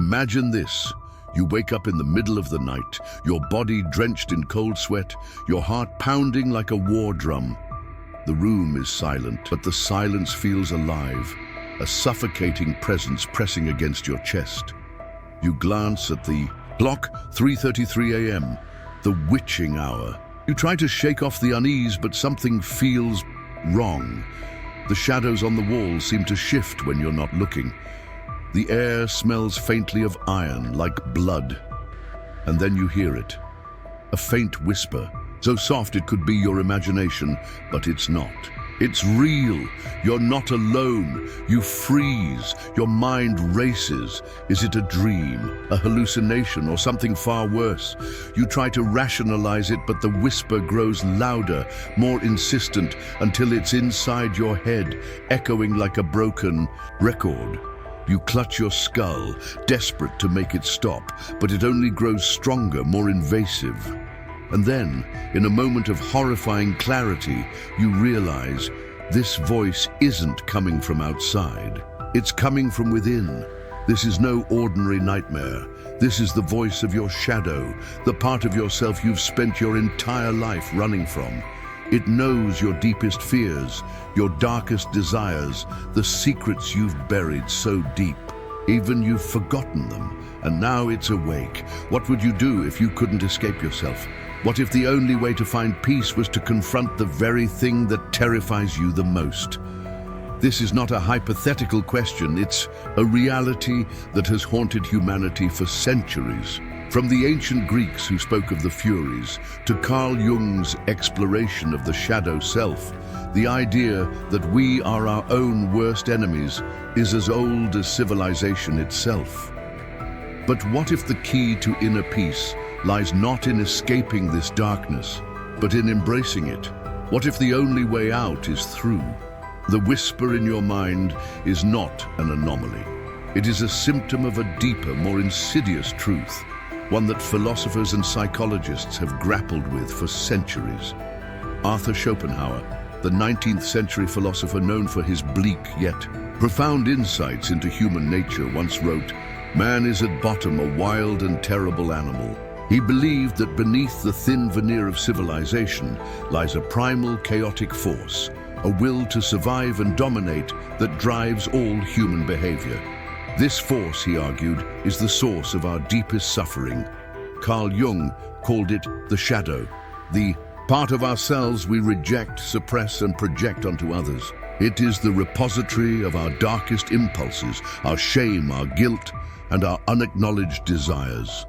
Imagine this. You wake up in the middle of the night, your body drenched in cold sweat, your heart pounding like a war drum. The room is silent, but the silence feels alive, a suffocating presence pressing against your chest. You glance at the clock, 3:33 a.m., the witching hour. You try to shake off the unease, but something feels wrong. The shadows on the wall seem to shift when you're not looking. The air smells faintly of iron, like blood. And then you hear it. A faint whisper, so soft it could be your imagination, but it's not. It's real. You're not alone. You freeze. Your mind races. Is it a dream, a hallucination, or something far worse? You try to rationalize it, but the whisper grows louder, more insistent, until it's inside your head, echoing like a broken record. You clutch your skull, desperate to make it stop, but it only grows stronger, more invasive. And then, in a moment of horrifying clarity, you realize this voice isn't coming from outside. It's coming from within. This is no ordinary nightmare. This is the voice of your shadow, the part of yourself you've spent your entire life running from. It knows your deepest fears, your darkest desires, the secrets you've buried so deep. Even you've forgotten them, and now it's awake. What would you do if you couldn't escape yourself? What if the only way to find peace was to confront the very thing that terrifies you the most? This is not a hypothetical question, it's a reality that has haunted humanity for centuries. From the ancient Greeks who spoke of the Furies, to Carl Jung's exploration of the shadow self, the idea that we are our own worst enemies is as old as civilization itself. But what if the key to inner peace lies not in escaping this darkness, but in embracing it? What if the only way out is through? The whisper in your mind is not an anomaly. It is a symptom of a deeper, more insidious truth, one that philosophers and psychologists have grappled with for centuries. Arthur Schopenhauer, the 19th century philosopher known for his bleak yet profound insights into human nature, once wrote, "Man is at bottom a wild and terrible animal." He believed that beneath the thin veneer of civilization lies a primal, chaotic force, a will to survive and dominate that drives all human behavior. This force, he argued, is the source of our deepest suffering. Carl Jung called it the shadow, the part of ourselves we reject, suppress, and project onto others. It is the repository of our darkest impulses, our shame, our guilt, and our unacknowledged desires.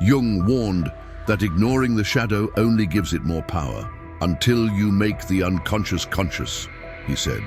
Jung warned that ignoring the shadow only gives it more power. Until you make the unconscious conscious, he said,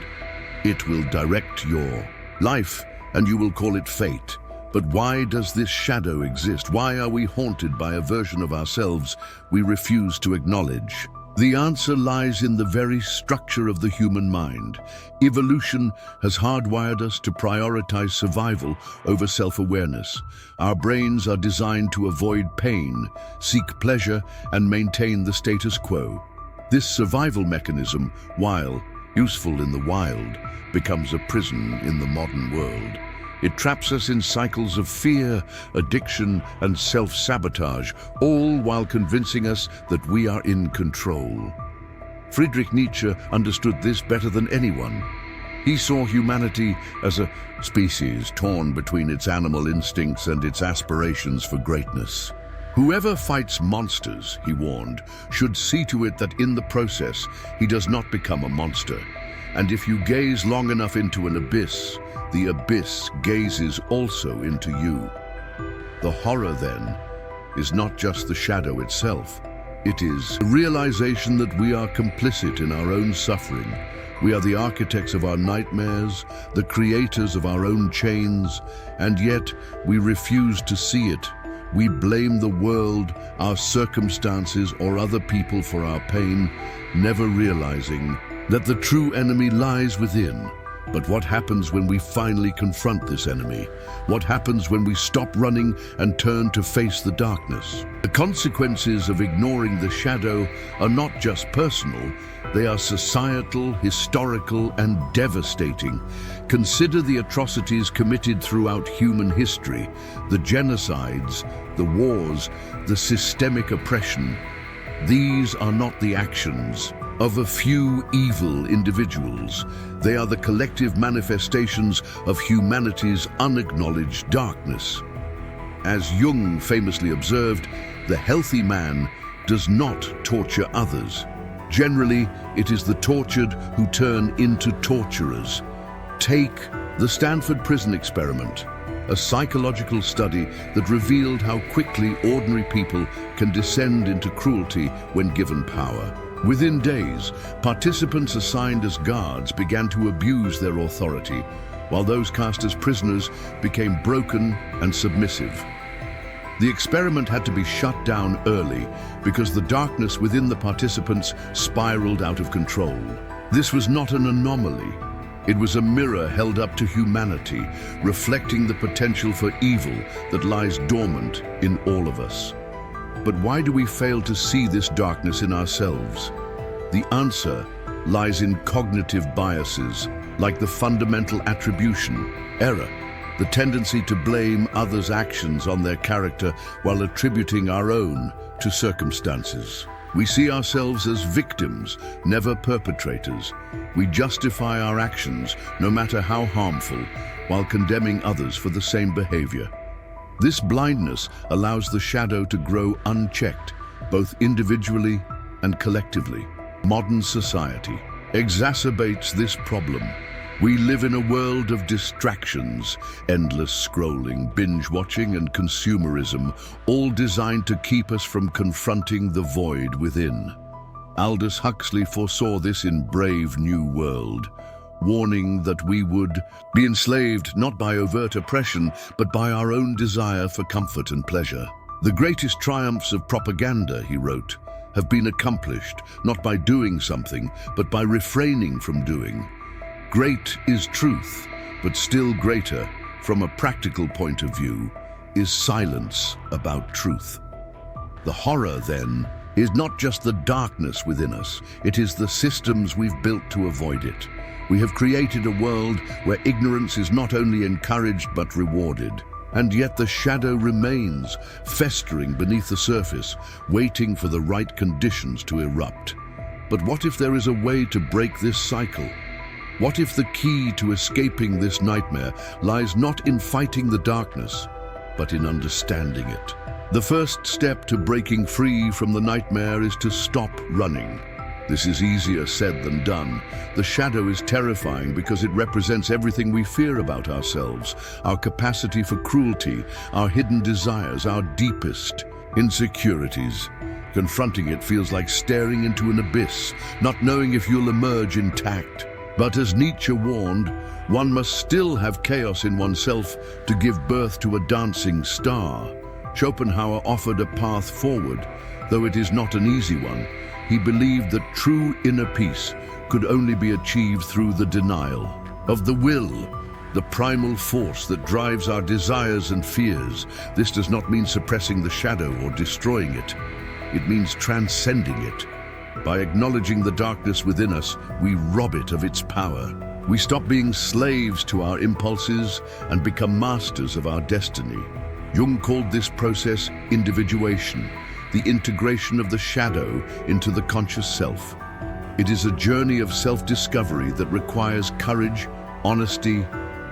it will direct your life, and you will call it fate. But why does this shadow exist? Why are we haunted by a version of ourselves we refuse to acknowledge? The answer lies in the very structure of the human mind. Evolution has hardwired us to prioritize survival over self-awareness. Our brains are designed to avoid pain, seek pleasure, and maintain the status quo. This survival mechanism, while useful in the wild, becomes a prison in the modern world. It traps us in cycles of fear, addiction, and self-sabotage, all while convincing us that we are in control. Friedrich Nietzsche understood this better than anyone. He saw humanity as a species torn between its animal instincts and its aspirations for greatness. Whoever fights monsters, he warned, should see to it that in the process he does not become a monster. And if you gaze long enough into an abyss, the abyss gazes also into you. The horror, then, is not just the shadow itself. It is the realization that we are complicit in our own suffering. We are the architects of our nightmares, the creators of our own chains, and yet we refuse to see it. We blame the world, our circumstances, or other people for our pain, never realizing that the true enemy lies within, But what happens when we finally confront this enemy? What happens when we stop running and turn to face the darkness? The consequences of ignoring the shadow are not just personal, they are societal, historical, and devastating. Consider the atrocities committed throughout human history, the genocides, the wars, the systemic oppression. These are not the actions of a few evil individuals. They are the collective manifestations of humanity's unacknowledged darkness. As Jung famously observed, the healthy man does not torture others. Generally, it is the tortured who turn into torturers. Take the Stanford Prison Experiment, a psychological study that revealed how quickly ordinary people can descend into cruelty when given power. Within days, participants assigned as guards began to abuse their authority, while those cast as prisoners became broken and submissive. The experiment had to be shut down early because the darkness within the participants spiraled out of control. This was not an anomaly. It was a mirror held up to humanity, reflecting the potential for evil that lies dormant in all of us. But why do we fail to see this darkness in ourselves? The answer lies in cognitive biases, like the fundamental attribution error, the tendency to blame others' actions on their character while attributing our own to circumstances. We see ourselves as victims, never perpetrators. We justify our actions, no matter how harmful, while condemning others for the same behavior. This blindness allows the shadow to grow unchecked, both individually and collectively. Modern society exacerbates this problem. We live in a world of distractions, endless scrolling, binge-watching, and consumerism, all designed to keep us from confronting the void within. Aldous Huxley foresaw this in Brave New World, warning that we would be enslaved not by overt oppression, but by our own desire for comfort and pleasure. The greatest triumphs of propaganda, he wrote, have been accomplished not by doing something, but by refraining from doing. Great is truth, but still greater, from a practical point of view, is silence about truth. The horror, then, is not just the darkness within us, it is the systems we've built to avoid it. We have created a world where ignorance is not only encouraged but rewarded. And yet the shadow remains, festering beneath the surface, waiting for the right conditions to erupt. But what if there is a way to break this cycle? What if the key to escaping this nightmare lies not in fighting the darkness, but in understanding it? The first step to breaking free from the nightmare is to stop running. This is easier said than done. The shadow is terrifying because it represents everything we fear about ourselves, our capacity for cruelty, our hidden desires, our deepest insecurities. Confronting it feels like staring into an abyss, not knowing if you'll emerge intact. But as Nietzsche warned, one must still have chaos in oneself to give birth to a dancing star. Schopenhauer offered a path forward, though it is not an easy one. He believed that true inner peace could only be achieved through the denial of the will, the primal force that drives our desires and fears. This does not mean suppressing the shadow or destroying it. It means transcending it. By acknowledging the darkness within us, we rob it of its power. We stop being slaves to our impulses and become masters of our destiny. Jung called this process individuation, the integration of the shadow into the conscious self. It is a journey of self-discovery that requires courage, honesty,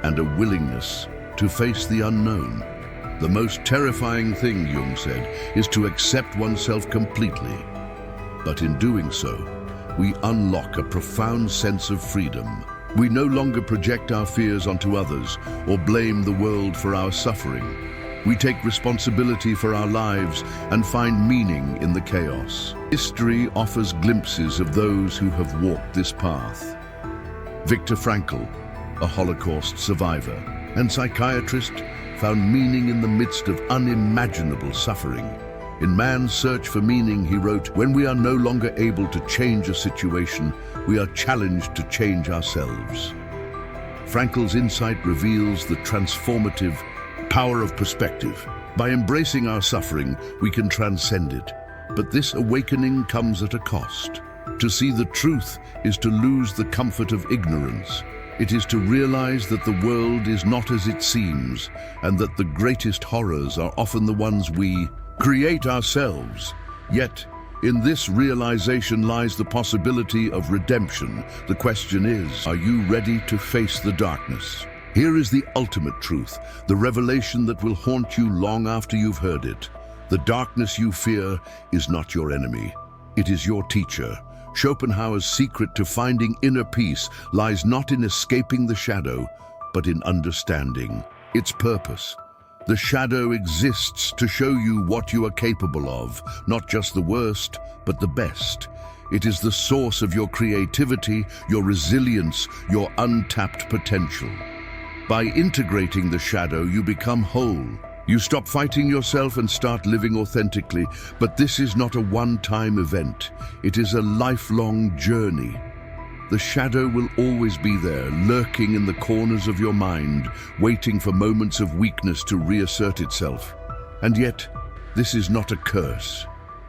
and a willingness to face the unknown. The most terrifying thing, Jung said, is to accept oneself completely. But in doing so, we unlock a profound sense of freedom. We no longer project our fears onto others or blame the world for our suffering. We take responsibility for our lives and find meaning in the chaos. History offers glimpses of those who have walked this path. Viktor Frankl, a Holocaust survivor and psychiatrist, found meaning in the midst of unimaginable suffering. In Man's Search for Meaning, he wrote, "When we are no longer able to change a situation, we are challenged to change ourselves." Frankl's insight reveals the transformative power of perspective. By embracing our suffering, we can transcend it. But this awakening comes at a cost. To see the truth is to lose the comfort of ignorance. It is to realize that the world is not as it seems, and that the greatest horrors are often the ones we create ourselves. Yet, in this realization lies the possibility of redemption. The question is, are you ready to face the darkness? Here is the ultimate truth, the revelation that will haunt you long after you've heard it. The darkness you fear is not your enemy. It is your teacher. Schopenhauer's secret to finding inner peace lies not in escaping the shadow, but in understanding its purpose. The shadow exists to show you what you are capable of, not just the worst, but the best. It is the source of your creativity, your resilience, your untapped potential. By integrating the shadow, you become whole. You stop fighting yourself and start living authentically. But this is not a one-time event. It is a lifelong journey. The shadow will always be there, lurking in the corners of your mind, waiting for moments of weakness to reassert itself. And yet, this is not a curse.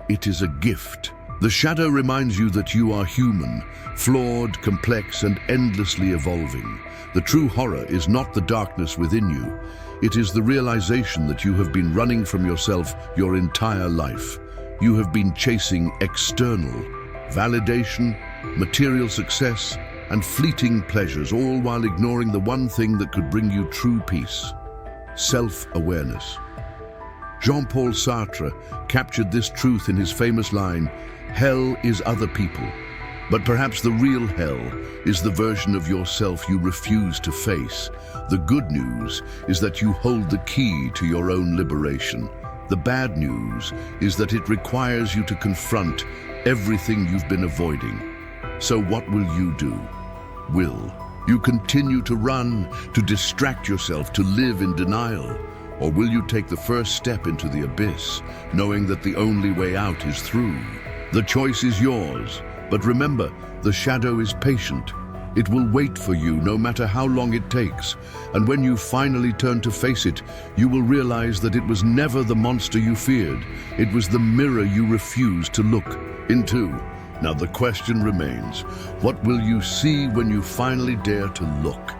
It is a gift. The shadow reminds you that you are human, flawed, complex, and endlessly evolving. The true horror is not the darkness within you. It is the realization that you have been running from yourself your entire life. You have been chasing external validation, material success, and fleeting pleasures, all while ignoring the one thing that could bring you true peace: self-awareness. Jean-Paul Sartre captured this truth in his famous line, "Hell is other people." But perhaps the real hell is the version of yourself you refuse to face. The good news is that you hold the key to your own liberation. The bad news is that it requires you to confront everything you've been avoiding. So what will you do? Will you continue to run, to distract yourself, to live in denial? Or will you take the first step into the abyss, knowing that the only way out is through? The choice is yours. But remember, the shadow is patient. It will wait for you no matter how long it takes. And when you finally turn to face it, you will realize that it was never the monster you feared. It was the mirror you refused to look into. Now the question remains, what will you see when you finally dare to look?